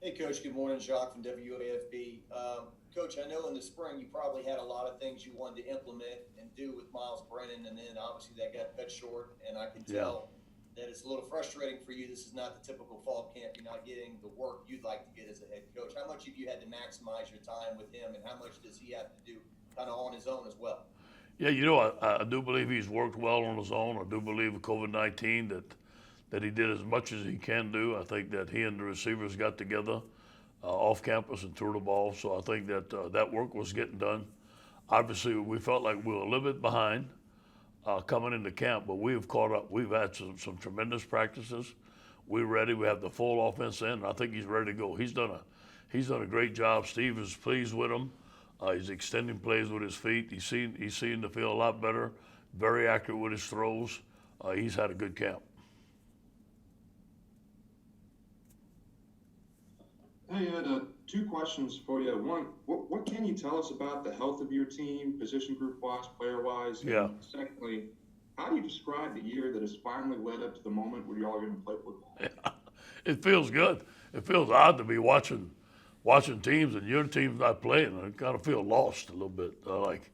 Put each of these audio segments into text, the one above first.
Hey, Coach. Good morning. Jacques from WAFB. Coach, I know in the spring you probably had a lot of things you wanted to implement and do with Miles Brennan, and then obviously that got cut short. And I can Yeah. tell that it's a little frustrating for you. This is not the typical fall camp. You're not getting the work you'd like to get as a head coach. How much have you had to maximize your time with him, and how much does he have to do kind of on his own as well? Yeah, I do believe he's worked well on his own. I do believe with COVID-19 that he did as much as he can do. I think that he and the receivers got together off campus and threw the ball. So I think that that work was getting done. Obviously, we felt like we were a little bit behind coming into camp, but we have caught up. We've had some tremendous practices. We're ready. We have the full offense in. I think he's ready to go. He's done a great job. Steve is pleased with him. He's extending plays with his feet. He's seen the field a lot better. Very accurate with his throws. He's had a good camp. Hey, Ed, two questions for you. One, what can you tell us about the health of your team, position group wise, player wise? Yeah. And secondly, how do you describe the year that has finally led up to the moment where you're all going to play football? It feels good. It feels odd to be watching teams and your team's not playing. I kind of feel lost a little bit. Like,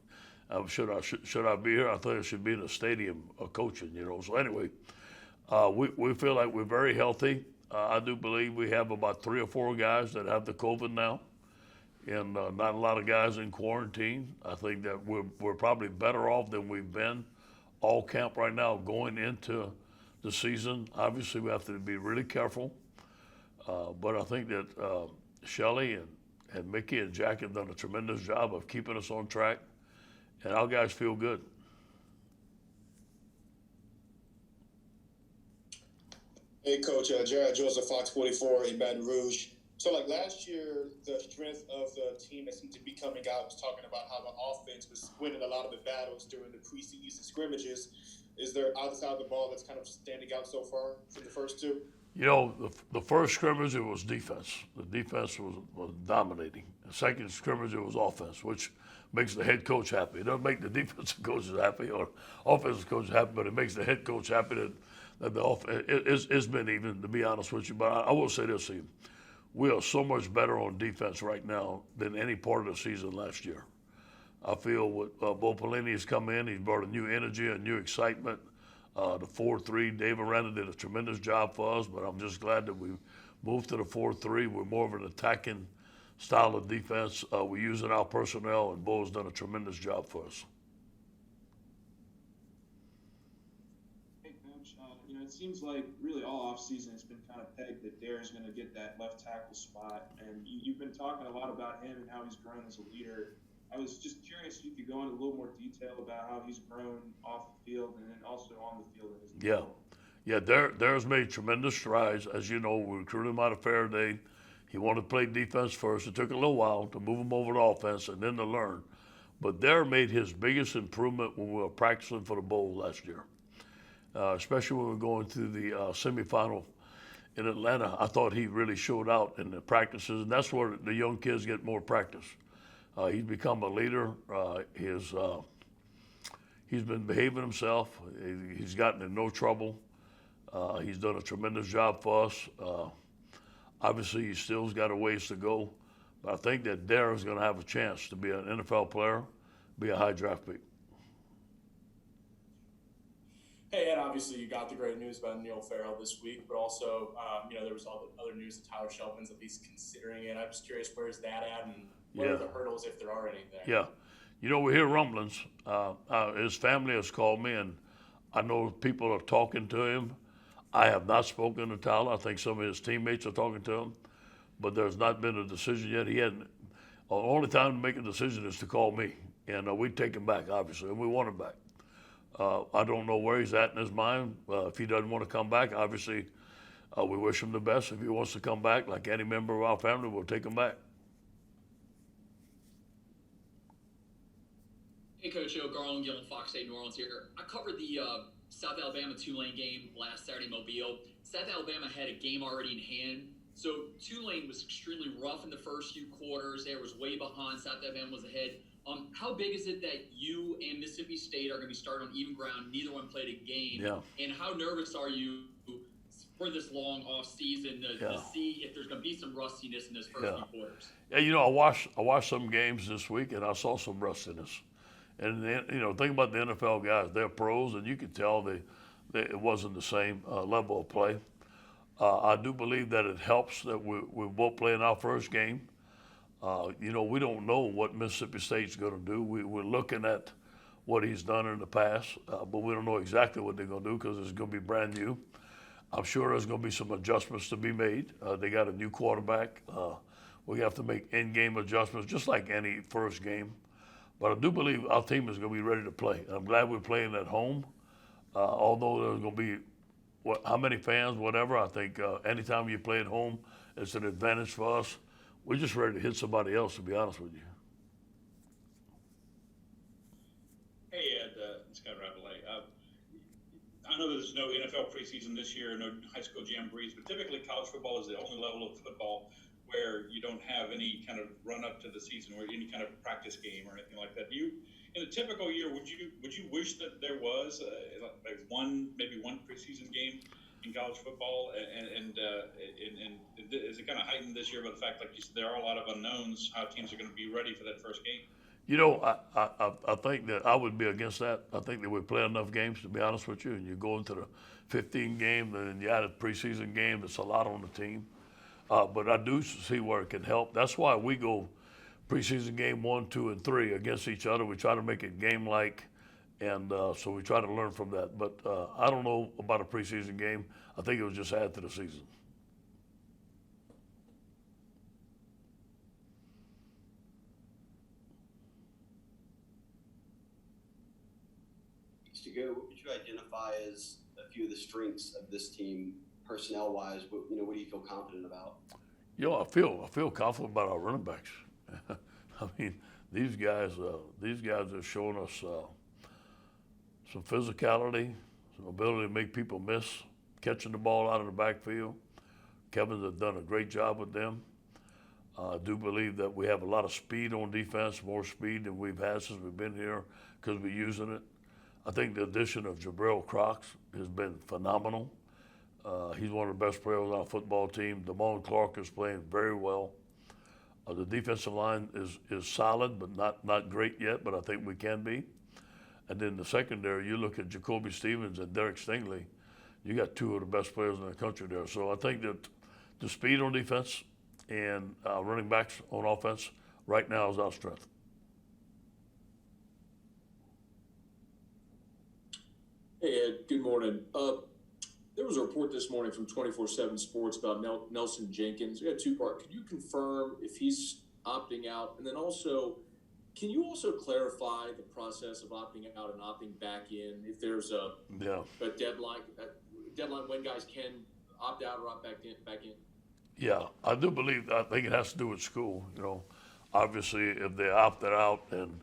should I be here? I thought I should be in the stadium coaching. So anyway, we feel like we're very healthy. I do believe we have about 3 or 4 guys that have the COVID now, and not a lot of guys in quarantine. I think that we're probably better off than we've been all camp right now going into the season. Obviously, we have to be really careful, but I think that Shelly and Mickey and Jack have done a tremendous job of keeping us on track, and our guys feel good. Hey, Coach, Jared Joseph, Fox 44 in Baton Rouge. So, like last year, the strength of the team that seemed to be coming out was talking about how the offense was winning a lot of the battles during the preseason scrimmages. Is there other side of the ball that's kind of standing out so far from the first two? The first scrimmage, it was defense. The defense was dominating. The second scrimmage, it was offense, which makes the head coach happy. It doesn't make the defensive coaches happy or offensive coaches happy, but it makes the head coach happy that the offense, it's been even, to be honest with you. But I will say this, Steve. We are so much better on defense right now than any part of the season last year. I feel with Bo Pelini has come in, he's brought a new energy, a new excitement. The 4-3, Dave Aranda did a tremendous job for us, but I'm just glad that we moved to the 4-3. We're more of an attacking style of defense. We're using our personnel, and Bo's done a tremendous job for us. Hey, Coach, it seems like really all offseason it's been kind of pegged that Darren's going to get that left tackle spot, and you've been talking a lot about him and how he's grown as a leader. I was just curious if you could go into a little more detail about how he's grown off the field and then also on the field in his Yeah. development. Yeah, Darren's made tremendous strides. As you know, we recruited him out of Faraday. He wanted to play defense first. It took a little while to move him over to offense and then to learn. But Darren made his biggest improvement when we were practicing for the bowl last year, especially when we were going through the semifinal in Atlanta. I thought he really showed out in the practices, and that's where the young kids get more practice. He's become a leader. He's been behaving himself. He's gotten in no trouble. He's done a tremendous job for us. Obviously, he still's got a ways to go, but I think that Darren's going to have a chance to be an NFL player, be a high draft pick. Hey, Ed, obviously you got the great news about Neil Farrell this week, but also, there was all the other news that Tyler Shelvin's at least considering it. I'm just curious, where's that at, and what Yeah. are the hurdles, if there are any there? Yeah. We hear rumblings. His family has called me, and I know people are talking to him. I have not spoken to Tyler. I think some of his teammates are talking to him, but there's not been a decision yet. He hadn't. The only time to make a decision is to call me, and we take him back, obviously, and we want him back. I don't know where he's at in his mind. If he doesn't want to come back, obviously, we wish him the best. If he wants to come back, like any member of our family, we'll take him back. Hey, Coach Joe, Garland Gill, Fox 8 New Orleans here. I covered the South Alabama Tulane game last Saturday in Mobile. South Alabama had a game already in hand. So Tulane was extremely rough in the first few quarters. They was way behind. South Alabama was ahead. How big is it that you and Mississippi State are going to be starting on even ground? Neither one played a game. Yeah. And how nervous are you for this long off season to see if there's going to be some rustiness in this first few quarters. Yeah, I watched some games this week and I saw some rustiness. And think about the NFL guys; they're pros, and you can tell it wasn't the same level of play. I do believe that it helps that we're both playing our first game. We don't know what Mississippi State's going to do. We're looking at what he's done in the past, but we don't know exactly what they're going to do because it's going to be brand new. I'm sure there's going to be some adjustments to be made. They got a new quarterback. We have to make in-game adjustments, just like any first game. But I do believe our team is going to be ready to play. I'm glad we're playing at home. Although there's going to be how many fans, whatever, I think anytime you play at home, it's an advantage for us. We're just ready to hit somebody else, to be honest with you. Hey, Ed, it's Scott Rabelais. I know there's no NFL preseason this year, no high school jamborees, but typically college football is the only level of football where you don't have any kind of run up to the season or any kind of practice game or anything like that. In a typical year, would you wish that there was maybe one preseason game in college football, and is it kind of heightened this year by the fact, like you said, there are a lot of unknowns how teams are going to be ready for that first game? I think that I would be against that. I think that we play enough games, to be honest with you, and you go into the 15 game, and you add a preseason game. That's a lot on the team. But I do see where it can help. That's why we go preseason game 1, 2, and 3 against each other. We try to make it game-like, and so we try to learn from that. But I don't know about a preseason game. I think it was just add to the season. To go, what would you identify as a few of the strengths of this team, personnel-wise? What do you feel confident about? I feel confident about our running backs. I mean, these guys are showing us some physicality, some ability to make people miss, catching the ball out of the backfield. Kevin's has done a great job with them. I do believe that we have a lot of speed on defense, more speed than we've had since we've been here because we're using it. I think the addition of Jabril Crocs has been phenomenal. He's one of the best players on our football team. Damone Clark is playing very well. The defensive line is solid, but not great yet, but I think we can be. And then the secondary, you look at Jacoby Stevens and Derek Stingley, you got two of the best players in the country there. So I think that the speed on defense and running backs on offense right now is our strength. Hey, Ed, good morning. There was a report this morning from 24/7 Sports about Nelson Jenkins. We got a two-part. Could you confirm if he's opting out? And then also, can you also clarify the process of opting out and opting back in? If there's a deadline when guys can opt out or opt back in? Yeah, I think it has to do with school. Obviously, if they opted out and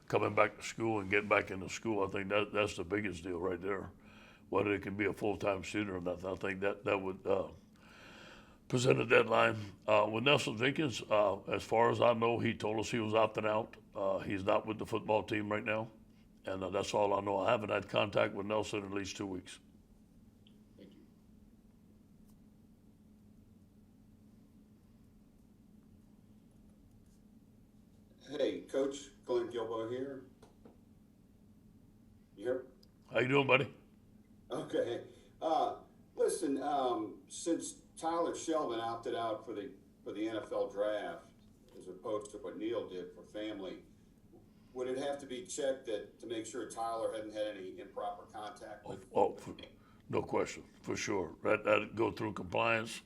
coming back to school and getting back into school, I think that's the biggest deal right there. Whether it can be a full-time student or not, I think that would present a deadline. With Nelson Jenkins, as far as I know, he told us he was opting out. He's not with the football team right now, and that's all I know. I haven't had contact with Nelson in at least 2 weeks. Thank you. Hey, Coach, Glenn Gilbert here. You here? How you doing, buddy? Okay. Listen, since Tyler Shelvin opted out for the NFL draft, as opposed to what Neil did for family, would it have to be checked to make sure Tyler hadn't had any improper contact with? No question, for sure. That'd go through compliance,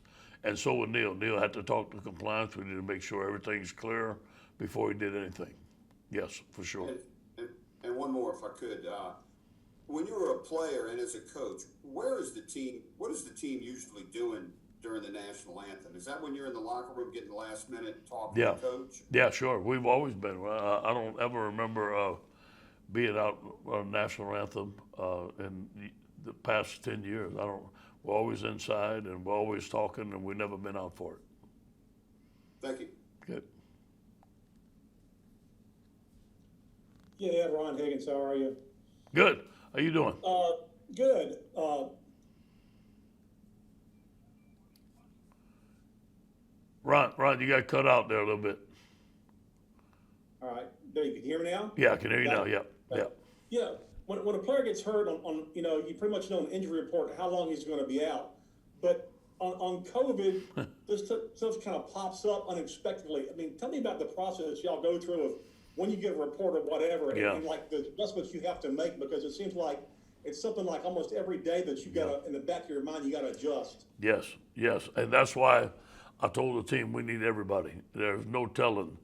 and so would Neil. Neil had to talk to compliance. We need to make sure everything's clear before he did anything. Yes, for sure. And one more, if I could. When you were a player and as a coach, what is the team usually doing during the national anthem? Is that when you're in the locker room getting the last minute talk with the coach? Yeah, sure. We've always been. I don't ever remember being out on national anthem in the past 10 years. We're always inside and we're always talking, and we've never been out for it. Thank you. Good. Yeah, Ron Higgins, how are you? Good. How you doing? Good. Ron, you got cut out there a little bit. All right, there, you can hear me now? Yeah, I can hear you now. Yep. Yeah, when a player gets hurt on you pretty much know an injury report how long he's going to be out. But on COVID, this stuff kind of pops up unexpectedly. I mean, tell me about the process y'all go through of when you get a report or whatever, and like the adjustments you have to make, because it seems like it's something like almost every day that you got to, in the back of your mind, you got to adjust. Yes, and that's why I told the team we need everybody. There's no telling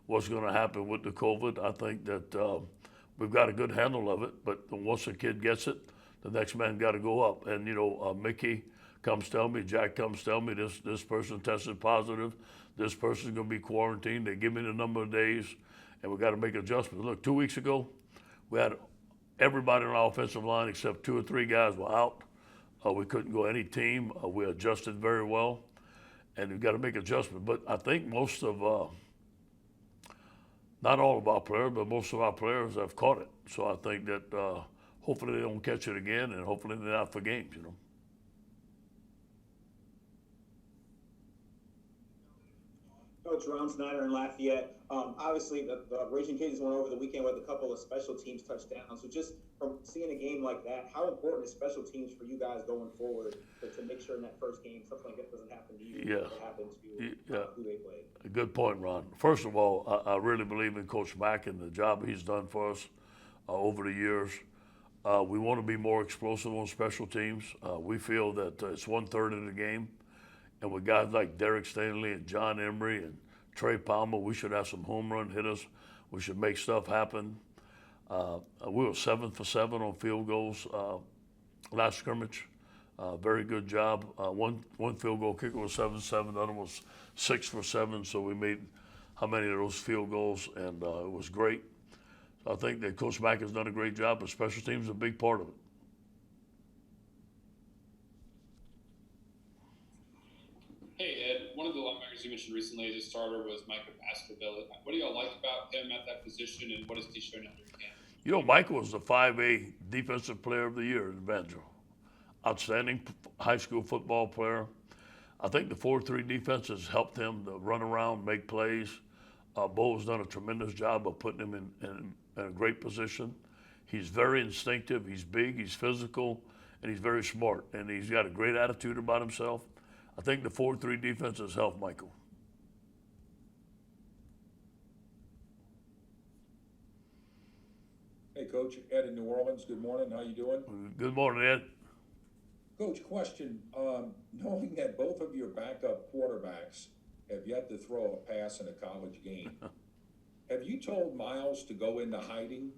what's going to happen with the COVID. I think that we've got a good handle of it, but once a kid gets it, the next man got to go up. And Mickey comes tell me, Jack comes tell me this person tested positive, this person's going to be quarantined. They give me the number of days, and we got to make adjustments. Look, 2 weeks ago, we had everybody on our offensive line except 2 or 3 guys were out. We couldn't go any team. We adjusted very well, and we've got to make adjustments. But I think most of, not all of our players, but most of our players have caught it. So I think that hopefully they don't catch it again, and hopefully they're out for games, Coach Ron Snyder in Lafayette. Obviously, the Raging Cajuns went over the weekend with a couple of special teams touchdowns. So just from seeing a game like that, how important is special teams for you guys going forward to make sure in that first game something like that doesn't happen to you? Yes. What happened to who they played? Good point, Ron. First of all, I really believe in Coach Mack and the job he's done for us over the years. We want to be more explosive on special teams. We feel that it's 1/3 of the game. And with guys like Derek Stanley and John Emery and Trey Palmer, we should have some home run hitters. We should make stuff happen. We were 7 for 7 on field goals last scrimmage. Very good job. One field goal kicker was 7-7. The other was 6 for 7. So we made how many of those field goals, and it was great. So I think that Coach Mack has done a great job, but special teams is a big part of it. Hey, Ed, one of the linebackers you mentioned recently as a starter was Micah Baskerville. What do y'all like about him at that position, and what has he shown out there in camp? Michael was the 5A Defensive Player of the Year in Evangel. Outstanding high school football player. I think the 4-3 defense has helped him to run around, make plays. Bo's done a tremendous job of putting him in a great position. He's very instinctive, he's big, he's physical, and he's very smart. And he's got a great attitude about himself. I think the 4-3 defense has helped Michael. Hey, Coach, Ed in New Orleans. Good morning. How you doing? Good morning, Ed. Coach, question. Knowing that both of your backup quarterbacks have yet to throw a pass in a college game, have you told Miles to go into hiding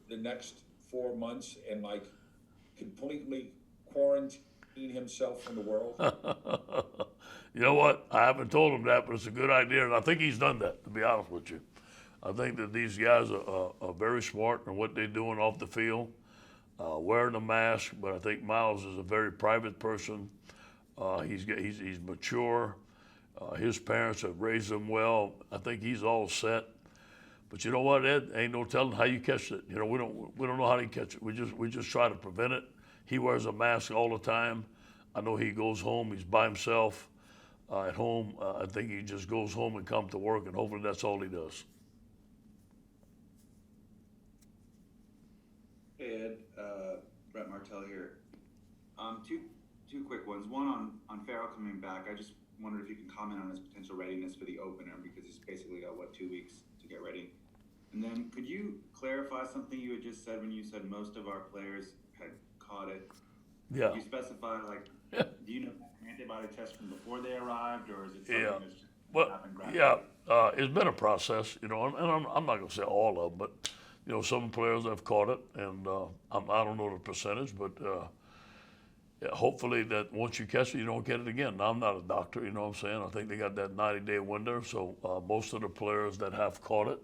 the next 4 months and completely quarantine himself from the world? You know what? I haven't told him that, but it's a good idea, and I think he's done that, to be honest with you. I think that these guys are very smart in what they're doing off the field, wearing a mask, but I think Miles is a very private person. He's mature. His parents have raised him well. I think he's all set. But you know what, Ed? Ain't no telling how you catch it. We don't know how to catch it. We just try to prevent it. He wears a mask all the time. I know he goes home. He's by himself at home. I think he just goes home and comes to work, and hopefully that's all he does. Hey, Ed. Brett Martell here. Two quick ones. One on Farrell coming back. I just wondered if you can comment on his potential readiness for the opener, because he's basically got, 2 weeks to get ready. And then could you clarify something you had just said when you said most of our players had caught it? Yeah. Did you specify, do you know an antibody test from before they arrived, or is it something that's just happened gradually? It's been a process, and I'm not going to say all of them, but, some players have caught it, and I don't know the percentage, but hopefully that once you catch it, you don't get it again. Now, I'm not a doctor, you know what I'm saying? I think they got that 90-day window, so most of the players that have caught it,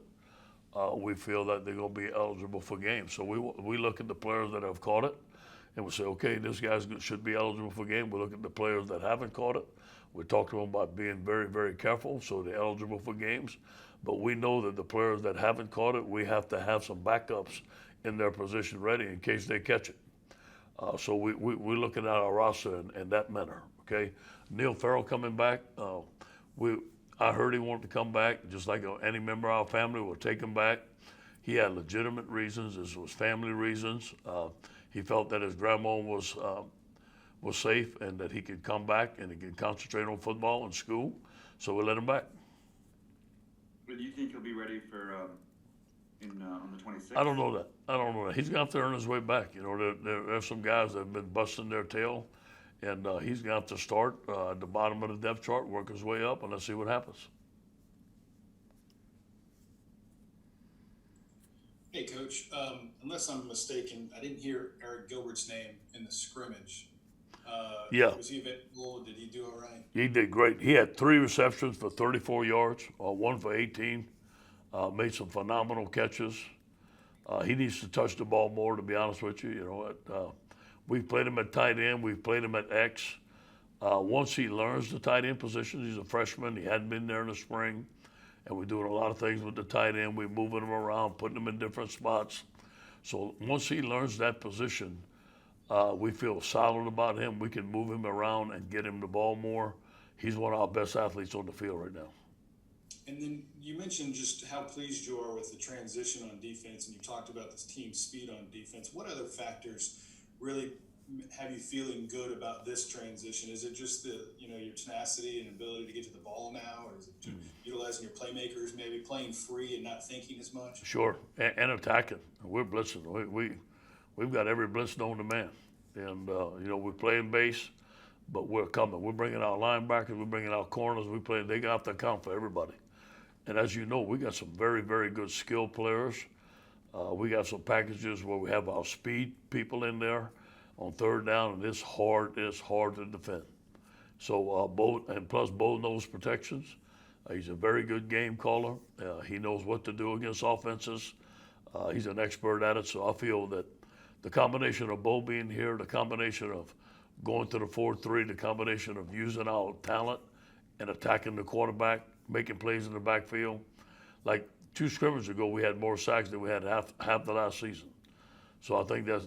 we feel that they're going to be eligible for games. So we look at the players that have caught it, and we say, okay, this guy should be eligible for game. We look at the players that haven't caught it. We talk to them about being very, very careful so they're eligible for games. But we know that the players that haven't caught it, we have to have some backups in their position ready in case they catch it. So we're looking at our roster in that manner, okay? Neil Farrell coming back. I heard he wanted to come back, just like any member of our family. We'll take him back. He had legitimate reasons. This was family reasons. He felt that his grandma was safe and that he could come back and he could concentrate on football and school. So we let him back. But do you think he'll be ready for on the 26th? I don't know that. He's going to have to earn his way back. You know, there's some guys that have been busting their tail, and he's going to have to start at the bottom of the depth chart, work his way up, and let's see what happens. Hey, Coach. Unless I'm mistaken, I didn't hear Eric Gilbert's name in the scrimmage. Yeah. Was he available? Did he do all right? He did great. He had 3 receptions for 34 yards, 1 for 18. Made some phenomenal catches. He needs to touch the ball more, to be honest with you. You know, we've played him at tight end. We've played him at X. Once he learns the tight end position, he's a freshman. He hadn't been there in the spring. And we're doing a lot of things with the tight end. We're moving him around, putting him in different spots. So once he learns that position, we feel solid about him. We can move him around and get him the ball more. He's one of our best athletes on the field right now. And then you mentioned just how pleased you are with the transition on defense, and you talked about this team speed on defense. What other factors really have you feeling good about this transition? Is it just your tenacity and ability to get to the ball now, or is it utilizing your playmakers, maybe playing free and not thinking as much? Sure, and attacking. We're blitzing. We've got every blitz known to man, and we're playing base, but we're coming. We're bringing our linebackers. We're bringing our corners. They got to account for everybody. And as you know, we got some very, very good skill players. We got some packages where we have our speed people in there on third down, and it's hard to defend. So Bo knows protections. He's a very good game caller. He knows what to do against offenses. He's an expert at it. So I feel that the combination of Bo being here, the combination of going to the 4-3, the combination of using our talent and attacking the quarterback, making plays in the backfield. Like 2 scrimmages ago, we had more sacks than we had half the last season. So I think let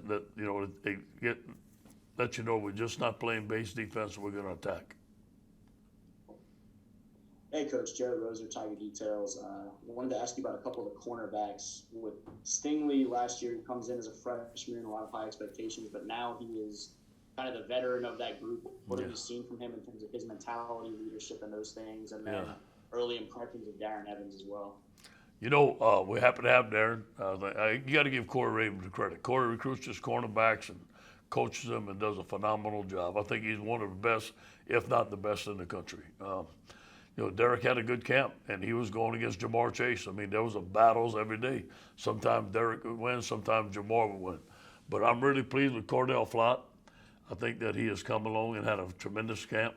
you know we're just not playing base defense. We're going to attack. Hey, Coach. Jared Roser, Tiger Details. I wanted to ask you about a couple of the cornerbacks. With Stingley last year, he comes in as a freshman, a lot of high expectations, but now he is kind of the veteran of that group. What have you seen from him in terms of his mentality, leadership, and those things? And then early impressions of Darren Evans as well. You know, we happen to have Darren. You got to give Corey Ravens the credit. Corey recruits his cornerbacks and coaches them and does a phenomenal job. I think he's one of the best, if not the best in the country. Derek had a good camp, and he was going against Jamar Chase. I mean, there was battles every day. Sometimes Derek would win, sometimes Jamar would win. But I'm really pleased with Cordell Flott. I think that he has come along and had a tremendous camp.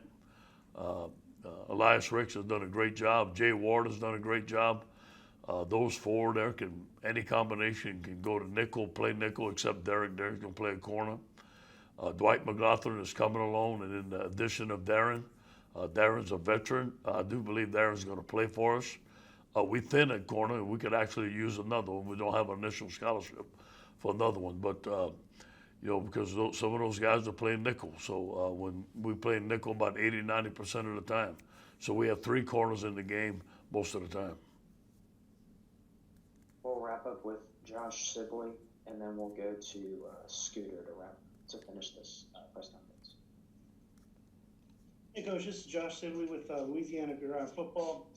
Elias Ricks has done a great job. Jay Ward has done a great job. Those 4 there any combination can go to nickel, play nickel, except Derek. Derek's going to play a corner. Dwight McLaughlin is coming along, and in the addition of Darren, Darren's a veteran. I do believe Darren's going to play for us. We thin at corner, and we could actually use another one. We don't have an initial scholarship for another one, but because some of those guys are playing nickel. So when we play nickel about 80-90% of the time. So we have 3 corners in the game most of the time. We'll wrap up with Josh Sibley, and then we'll go to Scooter to finish this press conference. Hey, Coach, this is Josh Sibley with Louisiana Bureau of Football.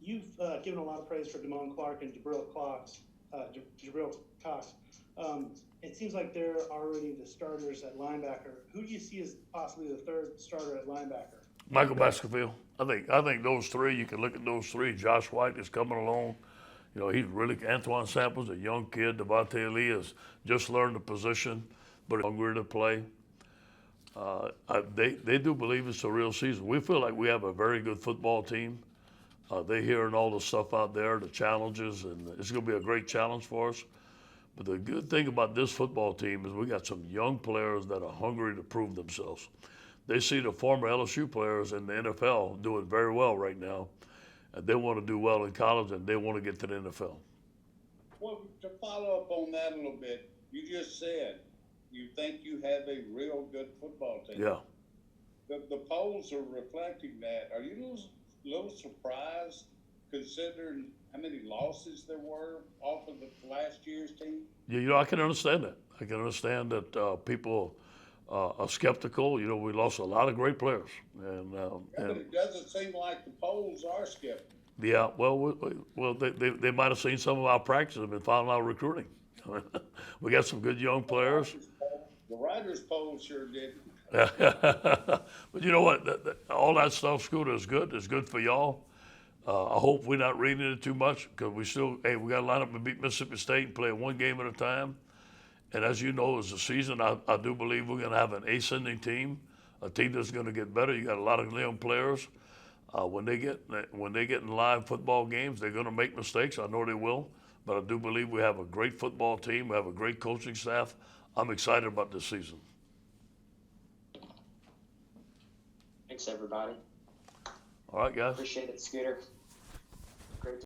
You've given a lot of praise for Damone Clark and Jabril Cox. It seems like they're already the starters at linebacker. Who do you see as possibly the 3rd starter at linebacker? Michael Baskerville. I think those 3, you can look at those 3. Josh White is coming along. He's really, Antoine Sample's a young kid. Devontae Lee has just learned the position, but hungry to play. They do believe it's a real season. We feel like we have a very good football team. They're hearing all the stuff out there, the challenges, and it's going to be a great challenge for us. But the good thing about this football team is we got some young players that are hungry to prove themselves. They see the former LSU players in the NFL doing very well right now, and they want to do well in college, and they want to get to the NFL. Well, to follow up on that a little bit, you just said you think you have a real good football team. Yeah. the polls are reflecting that. Are you a little surprised considering how many losses there were off of the last year's team? Yeah, I can understand that. I can understand that people are skeptical. We lost a lot of great players, But it doesn't seem like the polls are skeptical. yeah. Well, they might have seen some of our practices and been following our recruiting. We got some good young players. The writers' poll sure didn't. But you know what? All that stuff, Scooter, is good. It's good for y'all. I hope we're not reading it too much because we got to line up and beat Mississippi State and play one game at a time. And as you know, as the season, I do believe we're going to have an ascending team, a team that's going to get better. You got a lot of young players. When they get in live football games, they're going to make mistakes. I know they will, but I do believe we have a great football team. We have a great coaching staff. I'm excited about this season. Thanks, everybody. All right, guys. Appreciate it, Scooter.